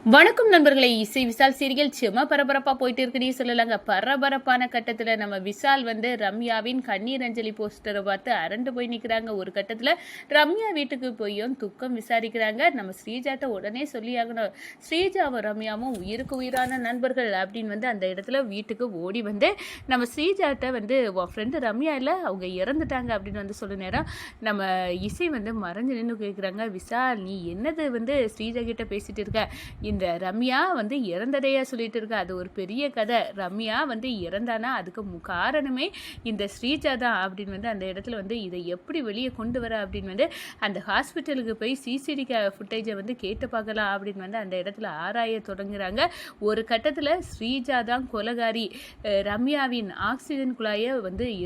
வணக்கம் நண்பர்களை. இசை விஷால் சீரியல் சும்மா பரபரப்பா போயிட்டு இருக்குன்னு சொல்லலாங்க. பரபரப்பான கட்டத்துல நம்ம விஷால் ரம்யாவின் கண்ணீர் அஞ்சலி போஸ்டரை பார்த்து அரண்டு போய் நிக்கிறாங்க. ஒரு கட்டத்துல ரம்யா வீட்டுக்கு போயும் துக்கம் விசாரிக்கிறாங்க. நம்ம ஸ்ரீஜாட்ட உடனே சொல்லி ஆகணும், ஸ்ரீஜாவும் ரம்யாவும் உயிருக்கு உயிரான நண்பர்கள் அப்படின்னு அந்த இடத்துல வீட்டுக்கு ஓடி நம்ம ஸ்ரீஜாட்ட உன் ஃப்ரெண்டு ரம்யா இல்லை, அவங்க இறந்துட்டாங்க அப்படின்னு சொல்ல நேரம் நம்ம இசை மறைஞ்சு நின்று கேட்குறாங்க, விஷால் நீ என்னது ஸ்ரீஜா கிட்ட பேசிட்டு இருக்க, இந்த ரம்யா இறந்ததையா சொல்லிட்டு இருக்க, அது ஒரு பெரிய கதை. ரம்யா இறந்தானா அதுக்கு காரணமே இந்த ஸ்ரீஜா தான் அப்படின்னு அந்த இடத்துல இதை எப்படி வெளியே கொண்டு வர அப்படின்னு அந்த ஹாஸ்பிட்டலுக்கு போய் சிசிடி ஃபுட்டேஜை கேட்டு பார்க்கலாம் அப்படின்னு அந்த இடத்துல ஆராய தொடங்குறாங்க. ஒரு கட்டத்தில் ஸ்ரீஜா தான் கொலகாரி, ரம்யாவின் ஆக்சிஜன் குழாயை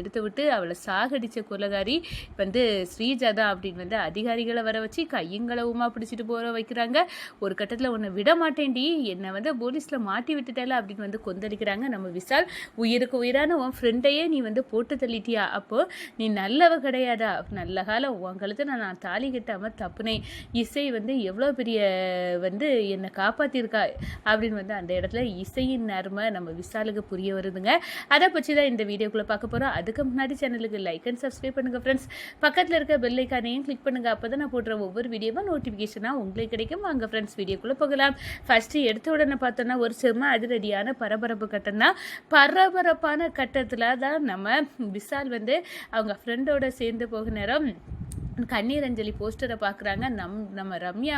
எடுத்து விட்டு அவளை சாகடிச்ச கொலகாரி ஸ்ரீஜா தான் அப்படின்னு அதிகாரிகளை வர வச்சு கையங்களவுமா பிடிச்சிட்டு போற வைக்கிறாங்க. ஒரு கட்டத்தில் உன்னை விட மாட்டேன்டி, என்னை போலீஸில் மாட்டி விட்டுட்டல அப்படின்னு கொந்தளிக்கிறாங்க. நம்ம விஷால் உயிருக்கு உயிரான உன் ஃப்ரெண்டையே நீ போட்டு தள்ளிட்டியா, அப்போ நீ நல்லவ கிடையாதா, நல்ல காலம் உன் கழுத்து நான் தாலி கட்டாமல் தப்புனேன், இசை எவ்வளோ பெரிய என்னை காப்பாற்றிருக்கா அப்படின்னு அந்த இடத்துல இசையின் நேர்மை நம்ம விஷாலுக்கு புரிய வருதுங்க. அதை பற்றி தான் இந்த வீடியோக்குள்ளே பார்க்க போகிறோம். அதுக்கு முன்னாடி சேனலுக்கு லைக் அண்ட் சப்ஸ்கிரைப் பண்ணுங்கள் ஃப்ரெண்ட்ஸ். பக்கத்தில் இருக்க பெல் ஐக்கானையும் கிளிக் பண்ணுங்கள். அப்போ தான் நான் போடுற ஒவ்வொரு வீடியோவும் நோட்டிஃபிகேஷனாக உங்களுக்கு கிடைக்கும். வாங்க ஃப்ரெண்ட்ஸ் வீடியோக்குள்ளே போகலாம். ஃபஸ்ட்டு எடுத்த உடனே பார்த்தோன்னா ஒரு செம்ம அதிரடியான பரபரப்பு கட்டம் தான். பரபரப்பான கட்டத்தில் தான் நம்ம விஷால் அவங்க ஃப்ரெண்டோட சேர்ந்து போக நேரம் கண்ணீர் அஞ்சலி போஸ்டரை பார்க்குறாங்க. நம்ம ரம்யா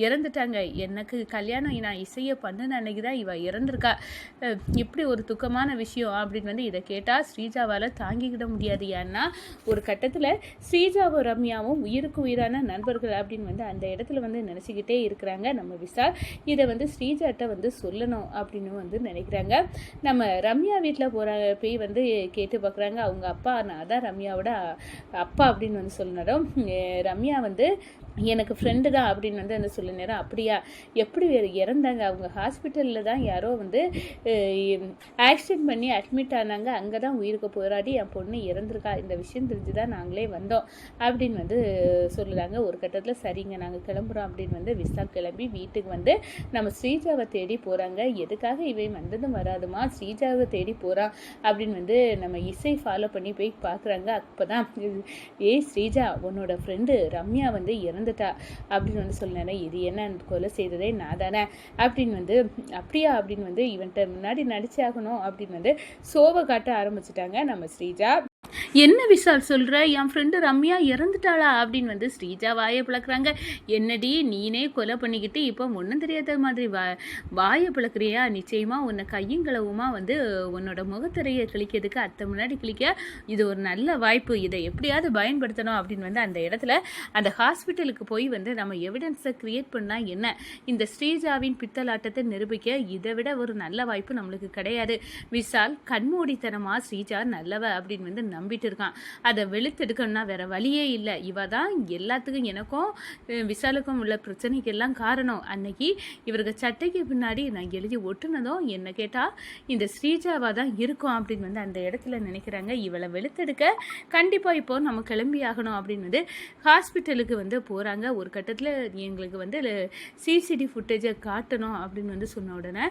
இறந்துட்டாங்க, எனக்கு கல்யாணம் நான் இசையை பண்ணின அன்னைக்கு தான் இவ இறந்துருக்கா, இப்படி ஒரு துக்கமான விஷயம் அப்படின்னு இதை கேட்டால் ஸ்ரீஜாவால் தாங்கிக்கிட முடியாது. ஏன்னா ஒரு கட்டத்தில் ஸ்ரீஜாவும் ரம்யாவும் உயிருக்கு உயிரான நண்பர்கள் அப்படின்னு அந்த இடத்துல நினச்சிக்கிட்டே இருக்கிறாங்க. நம்ம விஷால் இதை ஸ்ரீஜாட்ட சொல்லணும் அப்படின்னு நினைக்கிறாங்க. நம்ம ரம்யா வீட்டில் போகிற போய் கேட்டு பார்க்குறாங்க. அவங்க அப்பா, நான் தான் ரம்யாவோட அப்பா அப்படின்னு சொல்லணும். ரம்யா எனக்கு ஃப்ரெண்டு தான் அப்படின்னு அந்த சொல்ல நேரம், அப்படியா, எப்படி இறந்தாங்க, அவங்க ஹாஸ்பிட்டலில் தான் யாரோ ஆக்சிடென்ட் பண்ணி அட்மிட் ஆனாங்க, அங்கே தான் உயிருக்கு போராடி என் பொண்ணு இறந்துருக்கா, இந்த விஷயம் தெரிஞ்சு தான் நாங்களே வந்தோம் அப்படின்னு சொல்லுறாங்க. ஒரு கட்டத்தில் சரிங்க நாங்கள் கிளம்புறோம் அப்படின்னு விஷால் கிளம்பி வீட்டுக்கு நம்ம ஸ்ரீஜாவை தேடி போகிறாங்க. எதுக்காக இவை வந்ததும் வராதுமா, ஸ்ரீஜாவை தேடி போகிறான் அப்படின்னு நம்ம இசை ஃபாலோ பண்ணி போய் பார்க்குறாங்க. அப்போ தான் ஏய் ஸ்ரீஜா, உன்னோட ஃப்ரெண்டு ரம்யா இறந்துட்டா அப்படின்னு சொன்னேன், இது என்ன கொலை செய்ததே நான் தானே அப்படின்னு அப்படியா அப்படின்னு இவன்கிட்ட முன்னாடி நடிச்சே ஆகணும் அப்படின்னு சோவை காட்ட ஆரம்பிச்சிட்டாங்க நம்ம ஸ்ரீஜா. என்ன விஷால் சொல்கிற, என் ஃப்ரெண்டு ரம்யா இறந்துட்டாளா அப்படின்னு ஸ்ரீஜா வாயை பிளக்குறாங்க. என்னடி நீனே கொலை பண்ணிக்கிட்டு இப்போ ஒன்றும் தெரியாத மாதிரி வாயை பிளக்குறியா, நிச்சயமாக உன்னை கையுங்களவுமா உன்னோட முகத்திரையை கிழிக்கிறதுக்கு அத்தை முன்னாடி கிழிக்க இது ஒரு நல்ல வாய்ப்பு, இதை எப்படியாவது பயன்படுத்தணும் அப்படின்னு அந்த இடத்துல அந்த ஹாஸ்பிட்டலுக்கு போய் நம்ம எவிடன்ஸை கிரியேட் பண்ணால் என்ன, இந்த ஸ்ரீஜாவின் பித்தலாட்டத்தை நிரூபிக்க இதை விட ஒரு நல்ல வாய்ப்பு நம்மளுக்கு கிடையாது. விஷால் கண்மூடித்தனமாக ஸ்ரீஜா நல்லவ அப்படின்னு நம்பிட்டு இருக்கான். அதை வெளுத்தெடுக்கணும்னா வேற வழியே இல்லை. இவ தான் எல்லாத்துக்கும் எனக்கும் விஷாலுக்கும் உள்ள பிரச்சனைக்கு எல்லாம் காரணம். அன்னைக்கு இவருக்கு சட்டைக்கு பின்னாடி நான் எழுதி ஒட்டுனதும் என்ன கேட்டால் இந்த ஸ்ரீஜாவாக தான் இருக்கும் அப்படின்னு அந்த இடத்துல நினைக்கிறாங்க. இவளை வெளுத்தெடுக்க கண்டிப்பாக இப்போ நம்ம கிளம்பி ஆகணும் அப்படின்னு ஹாஸ்பிட்டலுக்கு போகிறாங்க. ஒரு கட்டத்தில் எங்களுக்கு சிசிடி ஃபுட்டேஜை காட்டணும் அப்படின்னு சொன்ன உடனே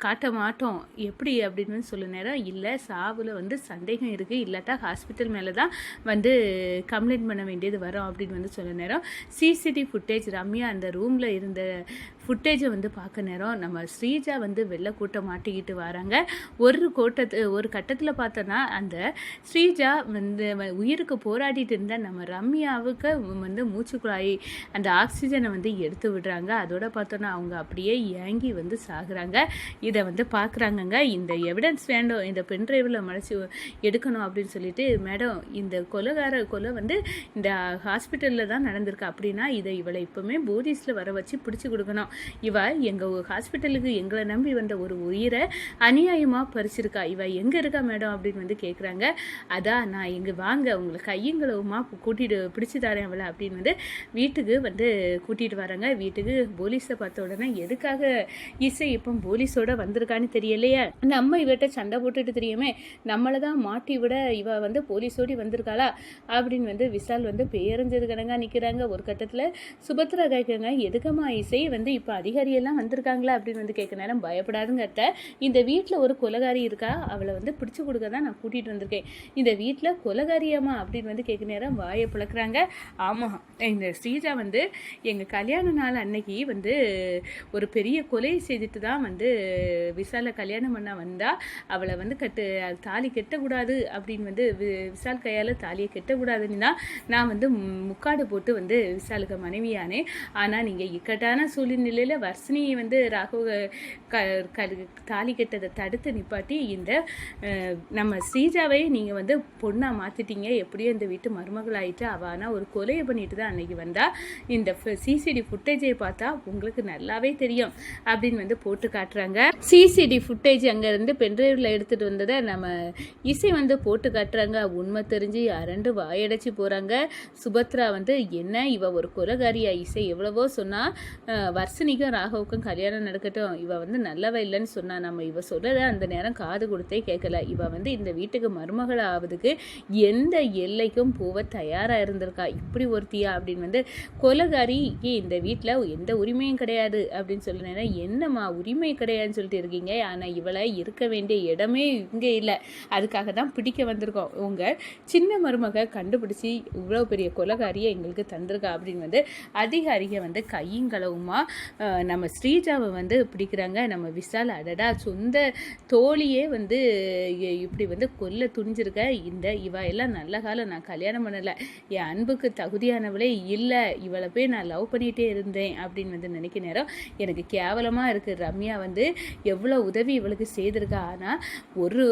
காட்ட மாட்டோம், எப்படி அப்படின்னு சொல்ல நேரம், இல்லை சாவில் சந்தேகம் இருக்குது, இல்லாட்டா ஹாஸ்பிட்டல் மேலே தான் கம்ப்ளைண்ட் பண்ண வேண்டியது வரும் அப்படின்னு சொல்ல நேரம் சிசிடி ஃபுட்டேஜ் ரம்யா அந்த ரூமில் இருந்த ஃபுட்டேஜை பார்க்க நேரம் நம்ம ஸ்ரீஜா வெள்ளை கூட்டம் மாட்டிக்கிட்டு வராங்க. ஒரு கட்டத்தில் பார்த்தோன்னா அந்த ஸ்ரீஜா உயிருக்கு போராடிட்டு இருந்த நம்ம ரம்யாவுக்கு மூச்சு குழாய் அந்த ஆக்சிஜனை எடுத்து விடுறாங்க. அதோட பார்த்தோன்னா அவங்க அப்படியே ஏங்கி சாகுறாங்க. இதை பார்க்குறாங்கங்க. இந்த எவிடன்ஸ் வேண்டும், இந்த பென்ட்ரைவில் மறைச்சி எடுக்கணும் அப்படின்னு சொல்லிட்டு, மேடம் இந்த கொலை இந்த ஹாஸ்பிட்டலில் தான் நடந்திருக்கு அப்படின்னா இவளை இப்போவுமே போலீஸில் வர வச்சு பிடிச்சி கொடுக்கணும். இவ எங்கள் ஹாஸ்பிட்டலுக்கு எங்களை நம்பி வந்த ஒரு உயிரை அநியாயமாக பறிச்சிருக்கா, இவ எங்கே இருக்கா மேடம் அப்படின்னு கேட்குறாங்க. அதான் நான் இங்கே வாங்க உங்களை கையங்களவுமா கூட்டிகிட்டு பிடிச்சி தரேன் அவளை அப்படின்னு வீட்டுக்கு கூட்டிகிட்டு வராங்க. வீட்டுக்கு போலீஸை பார்த்த உடனே எதுக்காக இசை இப்போ போலீஸோட வந்திருக்கான்னு தெரியலையே, நம்ம இவட்ட சண்டை போட்டுட்டு தெரியுமே, நம்மளை தான் மாட்டி விட இவ போலீஸோடி வந்திருக்காளா அப்படின்னு விஷால் பேரஞ்சது கணங்கா நிற்கிறாங்க. ஒரு கட்டத்தில் சுபத்ரா கேட்குறாங்க, எதுக்கம்மா இசை இப்போ அதிகாரியெல்லாம் வந்திருக்காங்களா அப்படின்னு வந்து கேட்க நேரம், பயப்படாதுங்க அத்தை, இந்த வீட்டில் ஒரு கொலகாரி இருக்கா, அவளை வந்து பிடிச்சி கொடுக்க தான் நான் கூட்டிகிட்டு வந்திருக்கேன். இந்த வீட்டில் கொலகாரியாமா அப்படின்னு வந்து கேட்க நேரம் வாயை பிளக்குறாங்க. ஆமாம், இந்த ஸ்ரீஜா வந்து எங்கள் கல்யாண நாள் அன்னைக்கு வந்து ஒரு பெரிய கொலை செய்துட்டு தான் வந்து விசாலை கல்யாணம் பண்ண வந்தால் அவளை வந்து தாலி கெட்டக்கூடாது அப்படின்னு வந்து விசால் கையால் தாலியை கெட்டக்கூடாதுன்னா நான் வந்து முக்காடு போட்டு வந்து விசாலுக்கு மனைவியானேன். ஆனால் நீங்கள் இக்கட்டான சூழ்நிலையில் வர்ஷினியை வந்து ராகவ தாலி கெட்டதை தடுத்து நிப்பாட்டி இந்த நம்ம ஸ்ரீஜாவை நீங்கள் வந்து பொண்ணாக மாற்றிட்டீங்க. எப்படியோ இந்த வீட்டு மருமகள் ஆகிட்டு அவள் ஆனால் ஒரு கொலையை பண்ணிட்டு தான் அன்னைக்கு வந்தா. இந்த சிசிடி ஃபுட்டேஜை பார்த்தா உங்களுக்கு நல்லாவே தெரியும் அப்படின்னு வந்து போட்டு காட்டுறாங்க. சிசிடி ஃபுட்டேஜ் அங்கேருந்து பென்ட்ரைவில் எடுத்துகிட்டு வந்ததை நம்ம இசை வந்து போட்டு காட்டுறாங்க. உண்மை தெரிஞ்சு அரண்டு வாயடைச்சு போகிறாங்க. சுபத்ரா வந்து என்ன இவ ஒரு கொலகாரியா, இசை எவ்வளவோ சொன்னால் வர்ஷினிக்கும் ராகவுக்கும் கல்யாணம் நடக்கட்டும், இவ வந்து நல்லவ இல்லைன்னு சொன்னா, நம்ம இவ சொல்றத அந்த நேரம் காது கொடுத்தே கேட்கல. இவ வந்து இந்த வீட்டுக்கு மருமகள் ஆவதுக்கு எந்த எல்லைக்கும் போக தயாராக இருந்திருக்கா. இப்படி ஒருத்தியா அப்படின்னு வந்து கொலகாரிக்கு இந்த வீட்டில் எந்த உரிமையும் கிடையாது அப்படின்னு சொல்லுனேன்னா, என்னம்மா உரிமை கிடையாதுன்னு சொல்லிட்டு இருக்கீங்க, ஆனால் இவளை இருக்க வேண்டிய இடமே இங்கே இல்லை, அதுக்காக தான் பிடிக்க வந்திருக்கோம். உங்கள் சின்ன மருமக கண்டுபிடிச்சி இவ்வளோ பெரிய கொலகாரியை எங்களுக்கு தந்திருக்கா அப்படின்னு வந்து அதிகாரிக வந்து கையுங்களவுமா நம்ம ஸ்ரீஜாவை வந்து பிடிக்கிறாங்க. நம்ம விசால் அடடா சொந்த தோழியே வந்து இப்படி வந்து கொல்ல துணிஞ்சிருக்க, இவ எல்லாம் நல்ல காலம், நான் கல்யாணம் பண்ணலை, என் அன்புக்கு தகுதியானவளே இல்லை, இவளை போய் நான் லவ் பண்ணிகிட்டே இருந்தேன் அப்படின்னு வந்து நினைக்க நேரம் எனக்கு கேவலமாக இருக்குது. ரம்யா வந்து எவ்வளோ உதவி இவளுக்கு செய்திருக்கா, ஆனால் ஒரு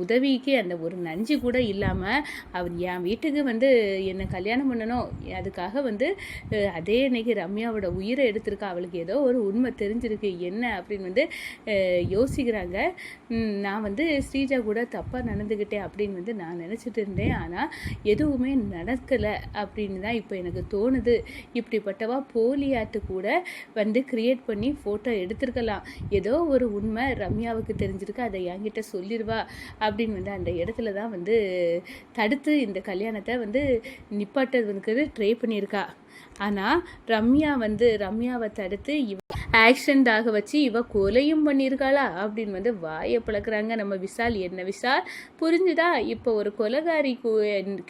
உதவிக்கு அந்த ஒரு நஞ்சு கூட இல்லாமல் அவன் என் வீட்டுக்கு வந்து என்னை கல்யாணம் பண்ணணும், அதுக்காக வந்து அதே அன்னைக்கு ரம்யாவோட உயிரை எடுத்திருக்கா, அவளுக்கு ஏதோ ஒரு உண்மை தெரிஞ்சிருக்கு என்ன அப்படின்னு வந்து யோசிக்கிறாங்க. நான் வந்து ஸ்ரீஜா கூட தப்பாக நடந்துக்கிட்டேன் அப்படின்னு வந்து நான் நினச்சிட்டு இருந்தேன், ஆனால் எதுவுமே நடக்கலை அப்படின்னு தான் இப்போ எனக்கு தோணுது. இப்படிப்பட்டவா போலியாட்டு கூட வந்து கிரியேட் பண்ணி ஃபோட்டோ எடுத்திருக்கலாம், ஏதோ ஒரு உண்மை ரம்யாவுக்கு தெரிஞ்சிருக்கு, அதை என்கிட்ட சொல்லிடுவா அப்படின்னு வந்து அந்த இடத்துல தான் வந்து தடுத்து இந்த கல்யாணத்தை வந்து நிப்பாட்டுறதுக்கு ட்ரை பண்ணியிருக்கா. ஆனால் ரம்யாவை தடுத்து ஆக்சிடென்ட் வச்சு இவ கொலையும் பண்ணியிருக்காளா அப்படின்னு வந்து வாயை பிளக்குறாங்க நம்ம விசால். என்ன விசால் புரிஞ்சுதா, இப்போ ஒரு கொலைகாரி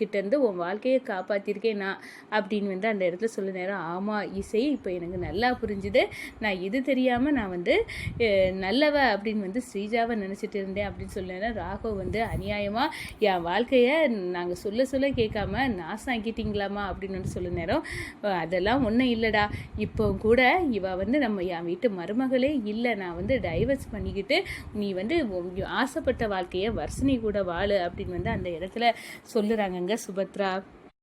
கிட்டேருந்து உன் வாழ்க்கையை காப்பாற்றிருக்கேன் நான் அப்படின்னு வந்து அந்த இடத்துல சொல்ல நேரம், ஆமாம் இசை இப்போ எனக்கு நல்லா புரிஞ்சுது, நான் இது தெரியாமல் நான் வந்து நல்லவ அப்படின்னு வந்து ஸ்ரீஜாவை நினச்சிட்டு இருந்தேன் அப்படின்னு சொல்ல ராகவ் வந்து அநியாயமாக என் வாழ்க்கையை நாங்கள் சொல்ல கேட்காம நாசாக்கிட்டீங்களாமா அப்படின்னு வந்து சொல்ல நேரம், அதெல்லாம் ஒன்றும் இல்லைடா, இப்போ கூட இவ வந்து நம்ம என் வீட்டு மருமகளே இல்லை, நான் வந்து டைவர்ஸ் பண்ணிக்கிட்டு நீ வந்து ஆசைப்பட்ட வாழ்க்கையை வர்ஷினி கூட வாழு அப்படின்னு வந்து அந்த இடத்துல சொல்லுறாங்கங்க சுபத்ரா.